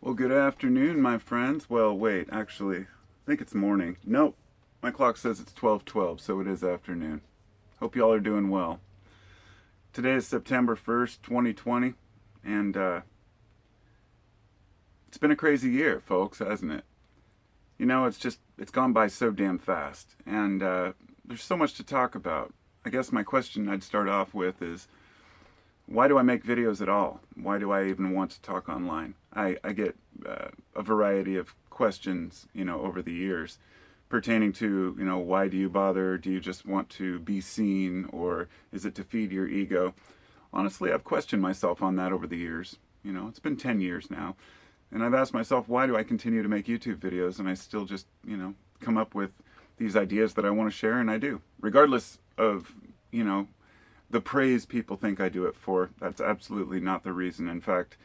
Well, good afternoon, my friends. Well, wait, actually, I think it's morning. Nope, my clock says it's 12:12, so it is afternoon. Hope y'all are doing well. Today is September 1st, 2020, and it's been a crazy year, folks, hasn't it? It's gone by so damn fast, and there's so much to talk about. I guess my question I'd start off with is, why do I make videos at all? Why do I even want to talk online? I get a variety of questions, over the years pertaining to, why do you bother? Do you just want to be seen, or is it to feed your ego? Honestly, I've questioned myself on that over the years. It's been 10 years now. And I've asked myself, why do I continue to make YouTube videos? And I still just, come up with these ideas that I want to share, and I do. Regardless of, the praise people think I do it for, that's absolutely not the reason. In fact,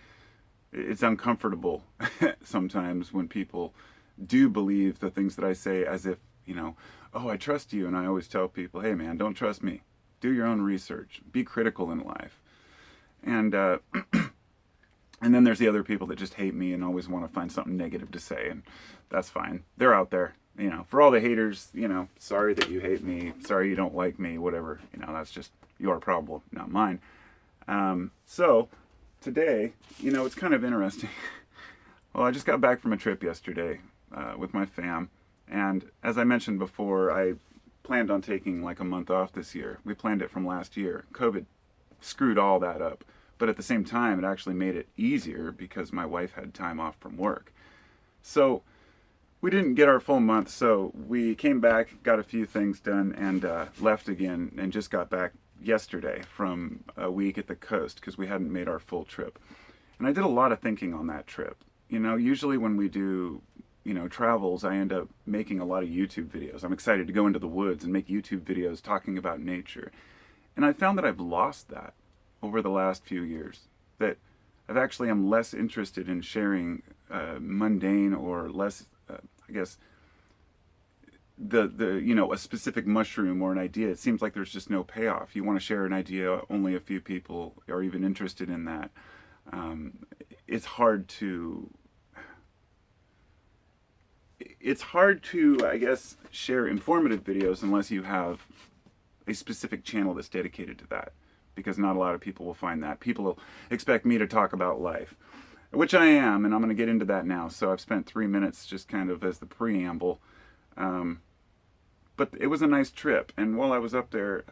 it's uncomfortable sometimes when people do believe the things that I say as if, oh, I trust you. And I always tell people, hey, man, don't trust me. Do your own research. Be critical in life. And, and then there's the other people that just hate me and always want to find something negative to say. And that's fine. They're out there. For all the haters, sorry that you hate me. Sorry you don't like me, whatever. That's just your problem, not mine. So today, it's kind of interesting. Well, I just got back from a trip yesterday with my fam. And as I mentioned before, I planned on taking like a month off this year. We planned it from last year. COVID screwed all that up. But at the same time, it actually made it easier because my wife had time off from work. So we didn't get our full month, so we came back, got a few things done, and left again, and just got back yesterday from a week at the coast because we hadn't made our full trip. And I did a lot of thinking on that trip. Usually when we do, travels, I end up making a lot of YouTube videos. I'm excited to go into the woods and make YouTube videos talking about nature. And I found that I've lost that over the last few years, that I'm less interested in sharing mundane or less, I guess, a specific mushroom or an idea. It seems like there's just no payoff. You want to share an idea, only a few people are even interested in that. It's hard to, I guess, share informative videos unless you have a specific channel that's dedicated to that, because not a lot of people will find that. People will expect me to talk about life, which I am, and I'm going to get into that now. So I've spent 3 minutes just kind of as the preamble. But it was a nice trip, and while I was up there,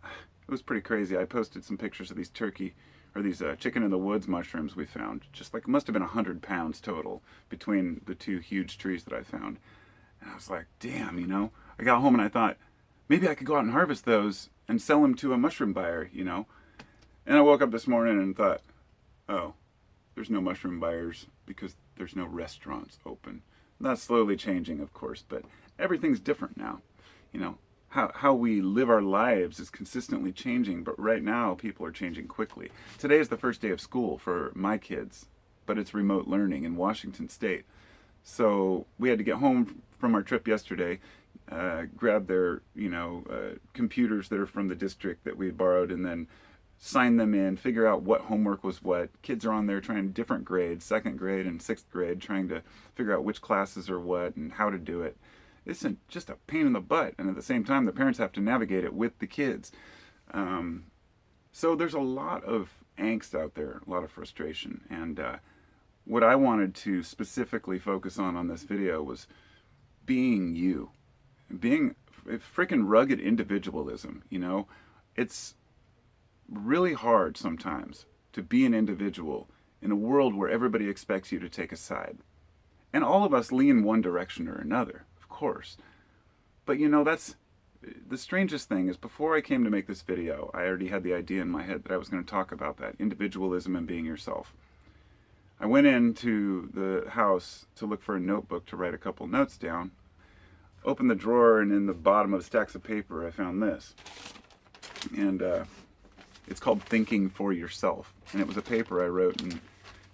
it was pretty crazy. I posted some pictures of these chicken in the woods mushrooms we found. Just like, it must have been 100 pounds total between the two huge trees that I found. And I was like, damn, I got home and I thought, maybe I could go out and harvest those and sell them to a mushroom buyer, And I woke up this morning and thought, oh, there's no mushroom buyers because there's no restaurants open. That's slowly changing, of course, but everything's different now. How we live our lives is consistently changing, but right now people are changing quickly. Today is the first day of school for my kids, but it's remote learning in Washington State. So we had to get home from our trip yesterday, grab their, computers that are from the district that we borrowed, and then sign them in, figure out what homework was what. Kids are on there trying different grades, 2nd grade and 6th grade, trying to figure out which classes are what and how to do it. It's just a pain in the butt, and at the same time, the parents have to navigate it with the kids. So there's a lot of angst out there, a lot of frustration, and what I wanted to specifically focus on this video was being you. Being freaking rugged individualism, It's really hard sometimes to be an individual in a world where everybody expects you to take a side. And all of us lean one direction or another, of course. But that's the strangest thing is, before I came to make this video, I already had the idea in my head that I was going to talk about that, individualism and being yourself. I went into the house to look for a notebook to write a couple notes down. Opened the drawer, and in the bottom of stacks of paper I found this. And it's called Thinking for Yourself. And it was a paper I wrote in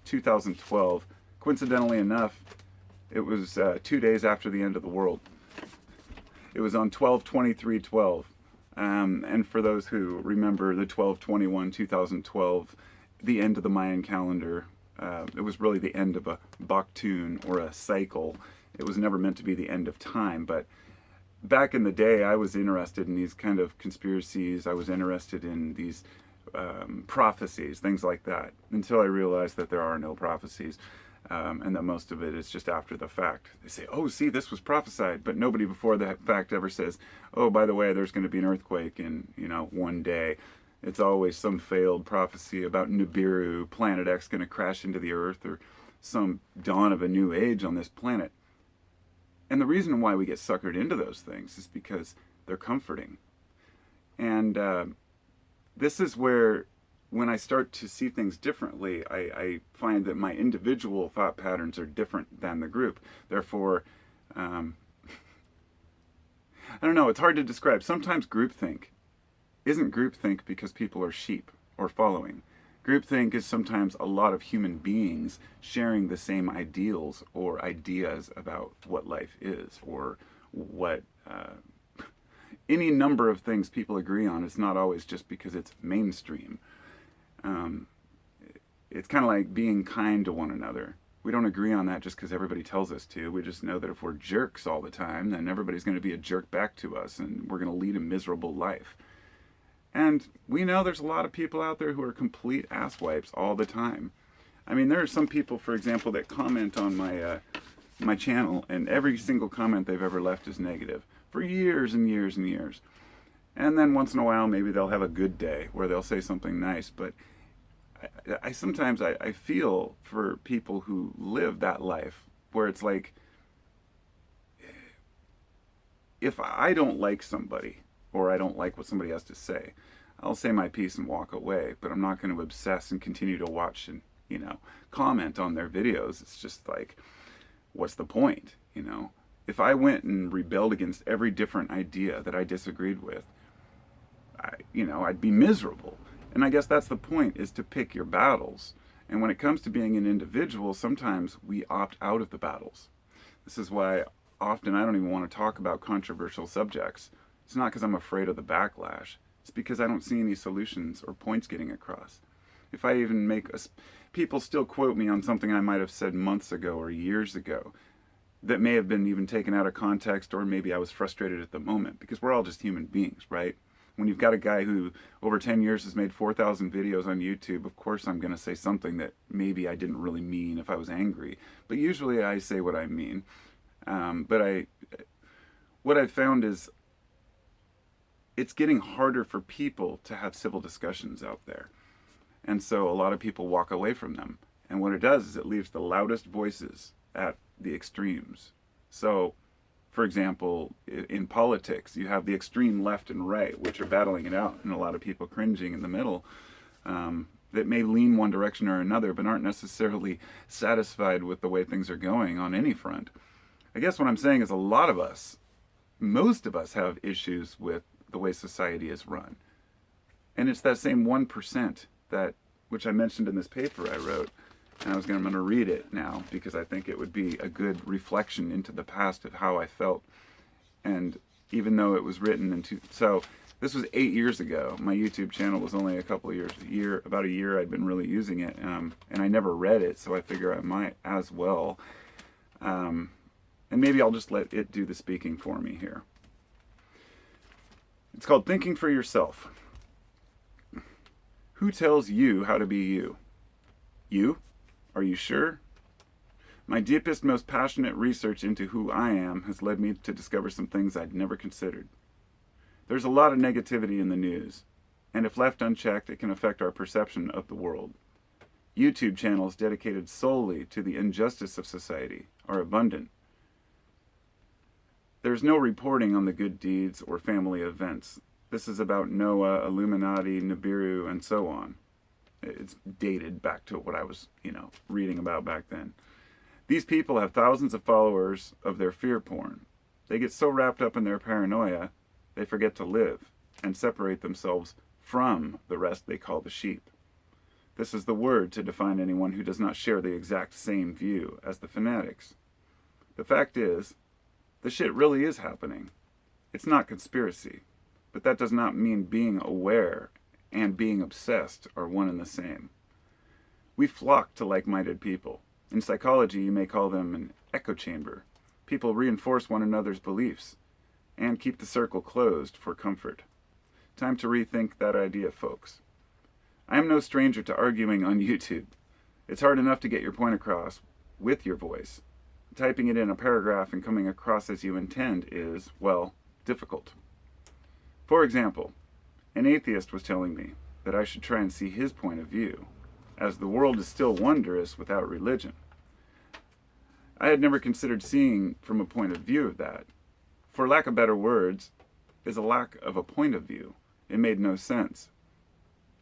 2012. Coincidentally enough, it was 2 days after the end of the world. It was on 12/23/12. And for those who remember the 12/21/2012, the end of the Mayan calendar, It was really the end of a Baktun or a cycle. It was never meant to be the end of time. But back in the day, I was interested in these kind of conspiracies. I was interested in these prophecies, things like that, until I realized that there are no prophecies. And that most of it is just after the fact. They say, oh, see, this was prophesied, but nobody before the fact ever says, oh, by the way, there's going to be an earthquake in, one day. It's always some failed prophecy about Nibiru, Planet X going to crash into the Earth, or some dawn of a new age on this planet. And the reason why we get suckered into those things is because they're comforting. And this is where, when I start to see things differently, I find that my individual thought patterns are different than the group. Therefore, I don't know, it's hard to describe. Sometimes groupthink isn't groupthink because people are sheep or following. Groupthink is sometimes a lot of human beings sharing the same ideals or ideas about what life is, or what any number of things people agree on. It's not always just because it's mainstream. It's kind of like being kind to one another. We don't agree on that just because everybody tells us to. We just know that if we're jerks all the time, then everybody's going to be a jerk back to us, and we're going to lead a miserable life. And we know there's a lot of people out there who are complete asswipes all the time. I mean, there are some people, for example, that comment on my channel, and every single comment they've ever left is negative for years and years and years. And then once in a while, maybe they'll have a good day where they'll say something nice. But I sometimes feel for people who live that life where it's like, if I don't like somebody, or I don't like what somebody has to say, I'll say my piece and walk away. But I'm not going to obsess and continue to watch and, comment on their videos. It's just like, what's the point? If I went and rebelled against every different idea that I disagreed with, I'd be miserable. And I guess that's the point, is to pick your battles. And when it comes to being an individual, sometimes we opt out of the battles. This is why often I don't even want to talk about controversial subjects. It's not because I'm afraid of the backlash. It's because I don't see any solutions or points getting across. If I even people still quote me on something I might have said months ago or years ago that may have been even taken out of context, or maybe I was frustrated at the moment, because we're all just human beings, right? When you've got a guy who over 10 years has made 4,000 videos on YouTube, of course I'm going to say something that maybe I didn't really mean if I was angry. But usually I say what I mean. What I've found is it's getting harder for people to have civil discussions out there. And so a lot of people walk away from them. And what it does is it leaves the loudest voices at the extremes. So, for example, in politics, you have the extreme left and right, which are battling it out, and a lot of people cringing in the middle, that may lean one direction or another, but aren't necessarily satisfied with the way things are going on any front. I guess what I'm saying is most of us have issues with the way society is run. And it's that same 1% which I mentioned in this paper I wrote, and I'm going to read it now because I think it would be a good reflection into the past of how I felt. And even though it was written so this was 8 years ago. My YouTube channel was only about a year I'd been really using it, and I never read it, so I figure I might as well. And maybe I'll just let it do the speaking for me here. It's called Thinking for Yourself. Who tells you how to be you? You? Are you sure? My deepest, most passionate research into who I am has led me to discover some things I'd never considered. There's a lot of negativity in the news, and if left unchecked, it can affect our perception of the world. YouTube channels dedicated solely to the injustice of society are abundant. There's no reporting on the good deeds or family events. This is about Noah, Illuminati, Nibiru, and so on. It's dated back to what I was, reading about back then. These people have thousands of followers of their fear porn. They get so wrapped up in their paranoia, they forget to live and separate themselves from the rest they call the sheep. This is the word to define anyone who does not share the exact same view as the fanatics. The fact is, the shit really is happening. It's not conspiracy, but that does not mean being aware and being obsessed are one and the same. We flock to like-minded people. In psychology, you may call them an echo chamber. People reinforce one another's beliefs and keep the circle closed for comfort. Time to rethink that idea, folks. I am no stranger to arguing on YouTube. It's hard enough to get your point across with your voice. Typing it in a paragraph and coming across as you intend is, well, difficult. For example, an atheist was telling me that I should try and see his point of view, as the world is still wondrous without religion. I had never considered seeing from a point of view of that. For lack of better words, is a lack of a point of view. It made no sense.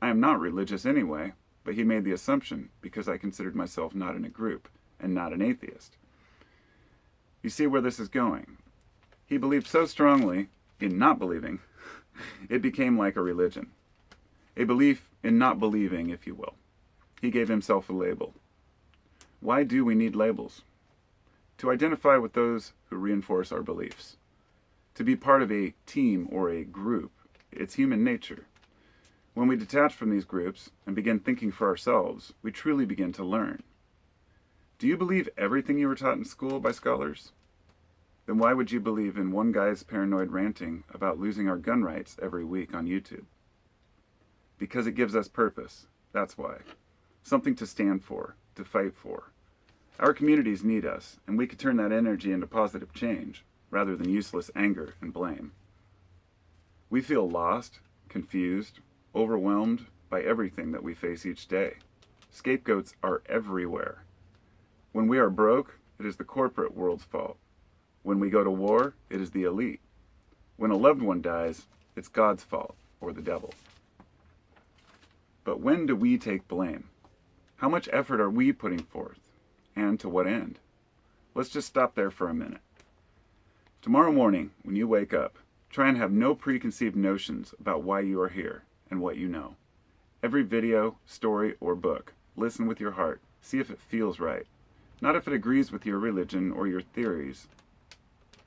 I am not religious anyway, but he made the assumption because I considered myself not in a group and not an atheist. You see where this is going. He believed so strongly in not believing, it became like a religion. A belief in not believing, if you will. He gave himself a label. Why do we need labels? To identify with those who reinforce our beliefs. To be part of a team or a group. It's human nature. When we detach from these groups and begin thinking for ourselves, we truly begin to learn. Do you believe everything you were taught in school by scholars? Then why would you believe in one guy's paranoid ranting about losing our gun rights every week on YouTube? Because it gives us purpose. That's why. Something to stand for, to fight for. Our communities need us, and we could turn that energy into positive change, rather than useless anger and blame. We feel lost, confused, overwhelmed by everything that we face each day. Scapegoats are everywhere. When we are broke, it is the corporate world's fault. When we go to war, it is the elite. When a loved one dies, it's God's fault, or the devil. But when do we take blame? How much effort are we putting forth? And to what end? Let's just stop there for a minute. Tomorrow morning, when you wake up, try and have no preconceived notions about why you are here and what you know. Every video, story, or book, listen with your heart. See if it feels right. Not if it agrees with your religion or your theories,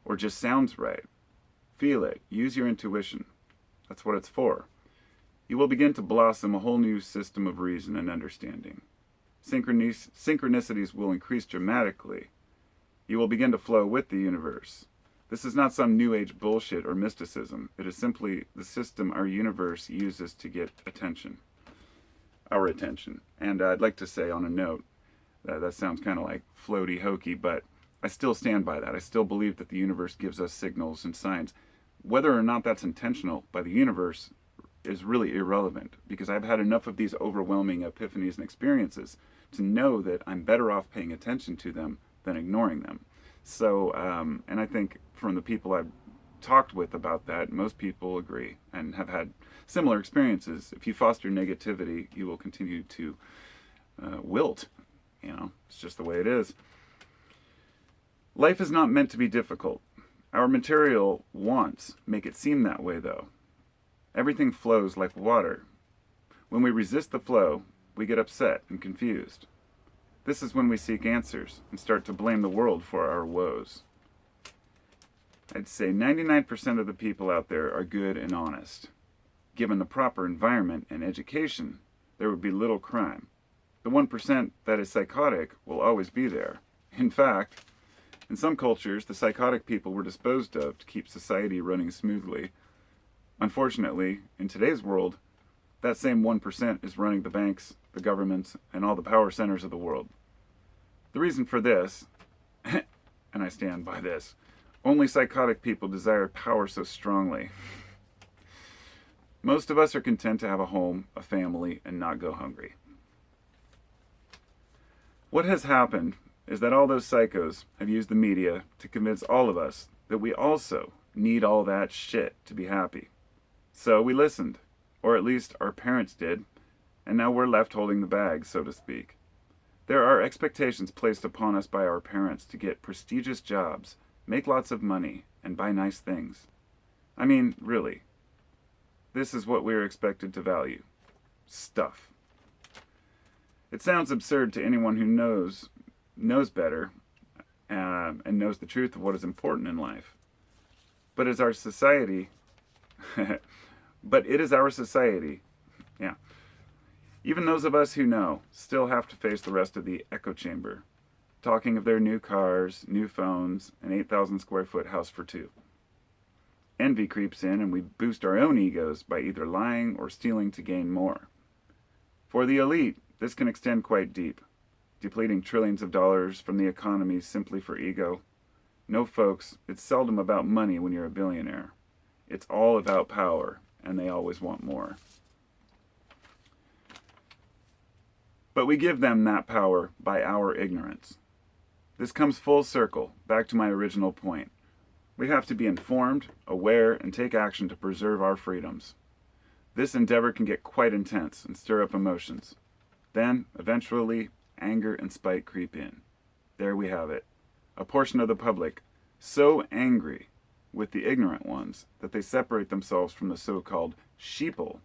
or just sounds right. Feel it. Use your intuition. That's what it's for. You will begin to blossom a whole new system of reason and understanding. Synchronicities will increase dramatically. You will begin to flow with the universe. This is not some new age bullshit or mysticism. It is simply the system our universe uses to get attention. Our attention. And I'd like to say on a note, that sounds kind of like floaty, hokey, but I still stand by that. I still believe that the universe gives us signals and signs. Whether or not that's intentional by the universe is really irrelevant, because I've had enough of these overwhelming epiphanies and experiences to know that I'm better off paying attention to them than ignoring them. So, and I think from the people I've talked with about that, most people agree and have had similar experiences. If you foster negativity, you will continue to wilt. You know, it's just the way it is. Life is not meant to be difficult. Our material wants make it seem that way, though. Everything flows like water. When we resist the flow, we get upset and confused. This is when we seek answers and start to blame the world for our woes. I'd say 99% of the people out there are good and honest. Given the proper environment and education, there would be little crime. The 1% that is psychotic will always be there. In fact, in some cultures, the psychotic people were disposed of to keep society running smoothly. Unfortunately, in today's world, that same 1% is running the banks, the governments, and all the power centers of the world. The reason for this, and I stand by this, only psychotic people desire power so strongly. Most of us are content to have a home, a family, and not go hungry. What has happened is that all those psychos have used the media to convince all of us that we also need all that shit to be happy. So we listened, or at least our parents did, and now we're left holding the bag, so to speak. There are expectations placed upon us by our parents to get prestigious jobs, make lots of money, and buy nice things. I mean, really. This is what we're expected to value. Stuff. It sounds absurd to anyone who knows better and knows the truth of what is important in life. But as our society, but it is our society, yeah. Even those of us who know still have to face the rest of the echo chamber, talking of their new cars, new phones, an 8,000 square foot house for two. Envy creeps in and we boost our own egos by either lying or stealing to gain more. For the elite, this can extend quite deep, depleting trillions of dollars from the economy simply for ego. No, folks, it's seldom about money when you're a billionaire. It's all about power, and they always want more. But we give them that power by our ignorance. This comes full circle, back to my original point. We have to be informed, aware, and take action to preserve our freedoms. This endeavor can get quite intense and stir up emotions. Then, eventually, anger and spite creep in. There we have it. A portion of the public so angry with the ignorant ones that they separate themselves from the so-called sheeple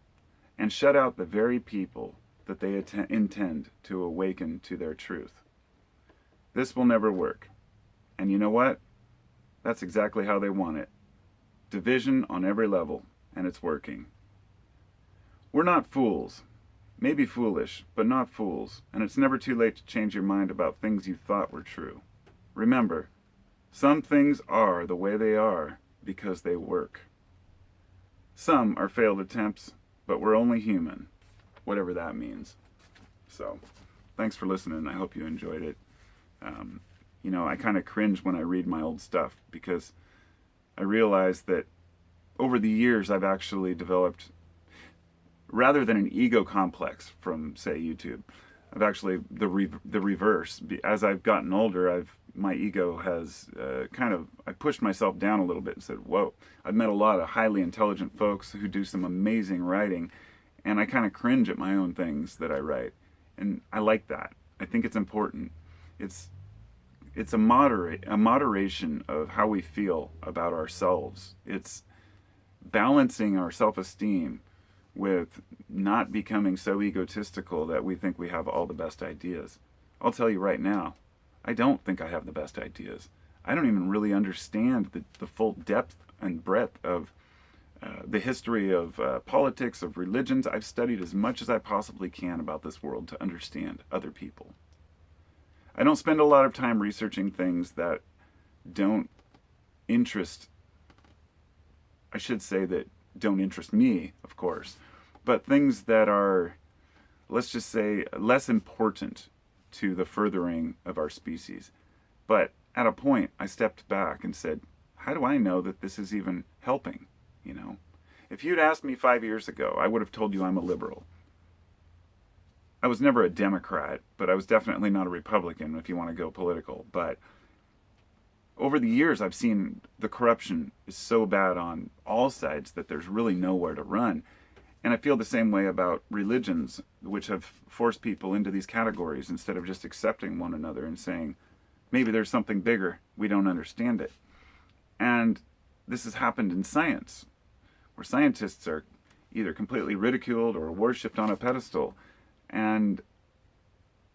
and shut out the very people that they intend to awaken to their truth. This will never work. And you know what? That's exactly how they want it. Division on every level, and it's working. We're not fools. Maybe foolish, but not fools, and it's never too late to change your mind about things you thought were true. Remember, some things are the way they are because they work. Some are failed attempts, but we're only human, whatever that means. So, thanks for listening. I hope you enjoyed it. I kind of cringe when I read my old stuff because I realize that over the years I've actually developed, rather than an ego complex from, say, YouTube, I've actually the reverse. As I've gotten older, my ego has I pushed myself down a little bit and said, whoa, I've met a lot of highly intelligent folks who do some amazing writing, and I kind of cringe at my own things that I write. And I like that. I think it's important. It's a moderation of how we feel about ourselves. It's balancing our self-esteem with not becoming so egotistical that we think we have all the best ideas. I'll tell you right now, I don't think I have the best ideas. I don't even really understand the full depth and breadth of the history of politics, of religions. I've studied as much as I possibly can about this world to understand other people. I don't spend a lot of time researching things that don't interest, I should say that don't interest me, of course, but things that are, let's just say, less important to the furthering of our species. But at a point, I stepped back and said, how do I know that this is even helping? If you'd asked me 5 years ago, I would have told you I'm a liberal. I was never a Democrat, but I was definitely not a Republican, if you want to go political. But over the years, I've seen the corruption is so bad on all sides that there's really nowhere to run. And I feel the same way about religions, which have forced people into these categories instead of just accepting one another and saying, maybe there's something bigger, we don't understand it. And this has happened in science, where scientists are either completely ridiculed or worshipped on a pedestal. And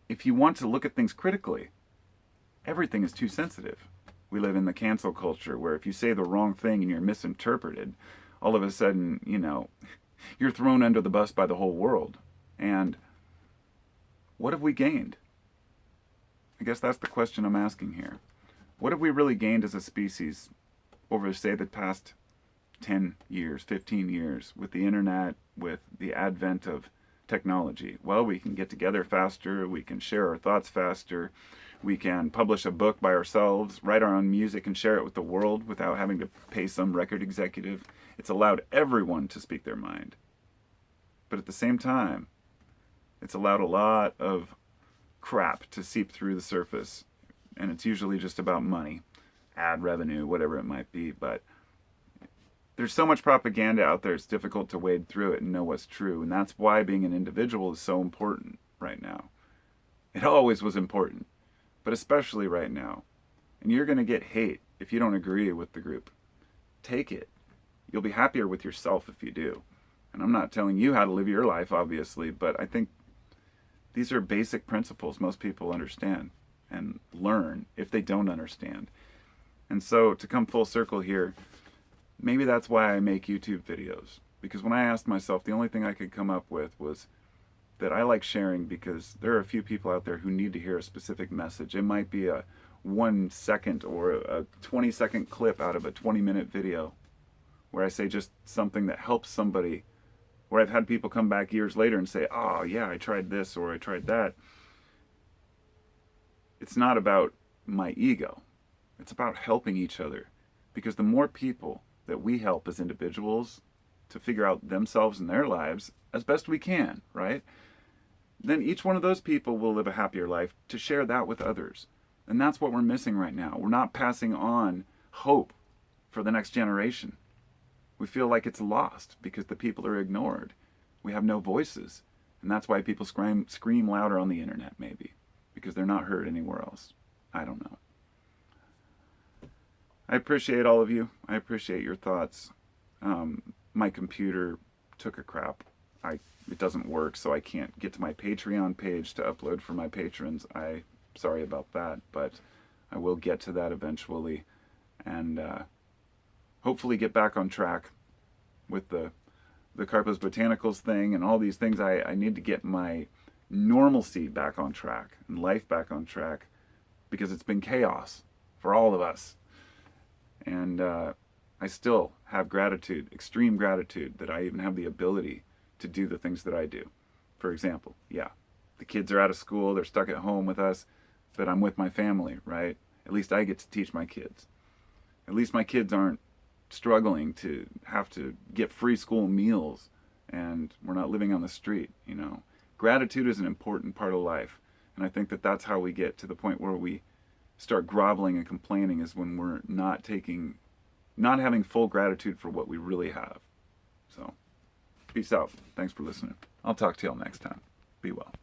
if you want to look at things critically, everything is too sensitive. We live in the cancel culture where if you say the wrong thing and you're misinterpreted, all of a sudden, you're thrown under the bus by the whole world. And what have we gained? I guess that's the question I'm asking here. What have we really gained as a species over, say, the past 10 years, 15 years with the internet, with the advent of technology? Well, we can get together faster, we can share our thoughts faster, we can publish a book by ourselves, write our own music and share it with the world without having to pay some record executive. It's allowed everyone to speak their mind. But at the same time, it's allowed a lot of crap to seep through the surface. And it's usually just about money, ad revenue, whatever it might be. But there's so much propaganda out there, it's difficult to wade through it and know what's true. And that's why being an individual is so important right now. It always was important, but especially right now. And you're going to get hate if you don't agree with the group. Take it. You'll be happier with yourself if you do. And I'm not telling you how to live your life, obviously, but I think these are basic principles most people understand and learn if they don't understand. And so to come full circle here, maybe that's why I make YouTube videos. Because when I asked myself, the only thing I could come up with was, that I like sharing because there are a few people out there who need to hear a specific message. It might be a 1 second or a 20-second clip out of a 20-minute video where I say just something that helps somebody, where I've had people come back years later and say, oh yeah, I tried this or I tried that. It's not about my ego. It's about helping each other. Because the more people that we help as individuals to figure out themselves and their lives as best we can, right? Then each one of those people will live a happier life to share that with others. And that's what we're missing right now. We're not passing on hope for the next generation. We feel like it's lost because the people are ignored. We have no voices. And that's why people scream louder on the internet, maybe. Because they're not heard anywhere else. I don't know. I appreciate all of you. I appreciate your thoughts. My computer took a crap. It doesn't work, so I can't get to my Patreon page to upload for my patrons. Sorry about that, but I will get to that eventually, and hopefully get back on track with the Carpus Botanicals thing and all these things. I need to get my normalcy back on track and life back on track because it's been chaos for all of us. And I still have gratitude, extreme gratitude, that I even have the ability to do the things that I do. For example, yeah, the kids are out of school, they're stuck at home with us, but I'm with my family, right? At least I get to teach my kids. At least my kids aren't struggling to have to get free school meals, and we're not living on the street, you know. Gratitude is an important part of life, and I think that that's how we get to the point where we start groveling and complaining, is when we're not having full gratitude for what we really have. So, peace out. Thanks for listening. I'll talk to y'all next time. Be well.